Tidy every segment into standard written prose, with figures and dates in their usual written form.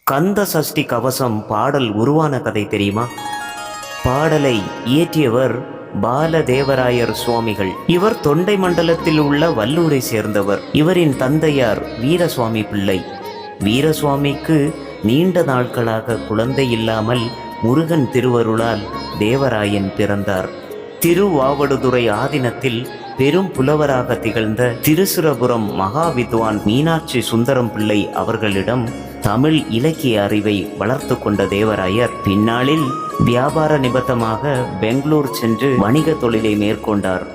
கந்த சஷ்டி கவசம் பாடல் உருவான கதை தெரியுமா? பாடலை இயற்றியவர் பாலதேவராயர் சுவாமிகள். இவர் தொண்டை மண்டலத்தில் உள்ள வல்லூரை சேர்ந்தவர். இவரின் தந்தையார் வீரசுவாமி பிள்ளை. வீரசுவாமிக்கு நீண்ட நாட்களாக குழந்தை இல்லாமல் முருகன் திருவருளால் தேவராயன் பிறந்தார். திருவாவடுதுறை ஆதீனத்தில் பெரும் புலவராக திகழ்ந்த திருசுரபுரம் மகாவித்வான் மீனாட்சி சுந்தரம் பிள்ளை அவர்களிடம் தமிழ் இலக்கிய அறிவை வளர்த்து கொண்ட தேவராயர் பின்னாளில் வியாபார நிமித்தமாக பெங்களூர் சென்று வணிக தொழிலை மேற்கொண்டார்.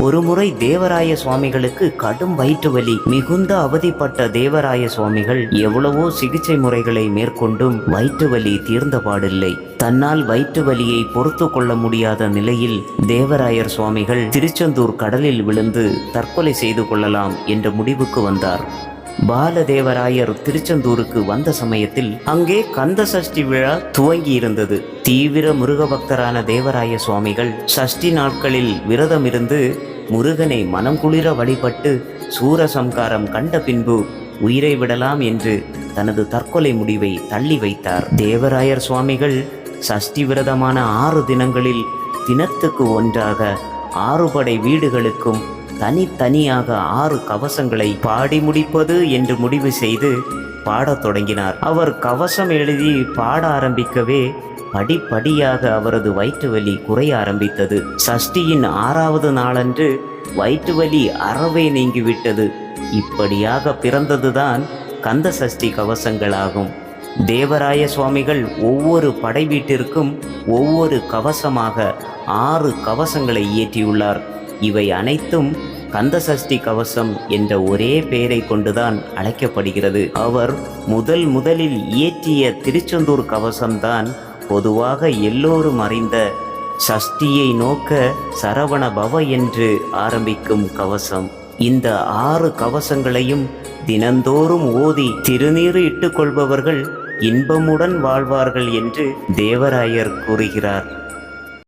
ஒருமுறை தேவராய சுவாமிகளுக்கு கடும் வயிற்று வலி. மிகுந்த அவதிப்பட்ட தேவராய சுவாமிகள் எவ்வளவோ சிகிச்சை முறைகளை மேற்கொண்டும் வயிற்று வலி தீர்ந்த பாடில்லை. தன்னால் வயிற்று வலியை பொறுத்து கொள்ள முடியாத நிலையில் தேவராயர் சுவாமிகள் திருச்செந்தூர் கடலில் விழுந்து தற்கொலை செய்து கொள்ளலாம் என்ற முடிவுக்கு வந்தார். பாலதேவராயர் திருச்செந்தூருக்கு வந்த சமயத்தில் அங்கே கந்த சஷ்டி விழா துவங்கி இருந்தது. தீவிர முருக பக்தரான தேவராய சுவாமிகள் சஷ்டி நாட்களில் விரதம் இருந்து முருகனை மனம் குளிர வழிபட்டு சூரசம்காரம் கண்ட பின்பு உயிரை விடலாம் என்று தனது தற்கொலை முடிவை தள்ளி வைத்தார். தேவராயர் சுவாமிகள் சஷ்டி விரதமான 6 தினங்களில் தினத்துக்கு ஒன்றாக 6 படை வீடுகளுக்கும் தனித்தனியாக 6 கவசங்களை பாடி முடிப்பது என்று முடிவு செய்து பாடத் தொடங்கினார். அவர் கவசம் எழுதி பாட ஆரம்பிக்கவே படிப்படியாக அவரது வயிற்று வலி குறைய ஆரம்பித்தது. சஷ்டியின் 6வது நாளன்று வயிற்று வலி அறவே நீங்கிவிட்டது. இப்படியாக பிறந்ததுதான் கந்த சஷ்டி கவசங்களாகும். தேவராய சுவாமிகள் ஒவ்வொரு படை வீட்டிற்கும் ஒவ்வொரு கவசமாக 6 கவசங்களை இயற்றியுள்ளார். இவை அனைத்தும் கந்த சஷ்டி கவசம் என்ற ஒரே பெயரை கொண்டுதான் அழைக்கப்படுகிறது. அவர் முதலில் இயற்றிய திருச்செந்தூர் கவசம்தான் பொதுவாக எல்லோரும் அறிந்த சஷ்டியை நோக்க சரவண பவ என்று ஆரம்பிக்கும் கவசம். இந்த 6 கவசங்களையும் தினந்தோறும் ஓதி திருநீறு இட்டுக்கொள்பவர்கள் இன்பமுடன் வாழ்வார்கள் என்று தேவராயர் கூறுகிறார்.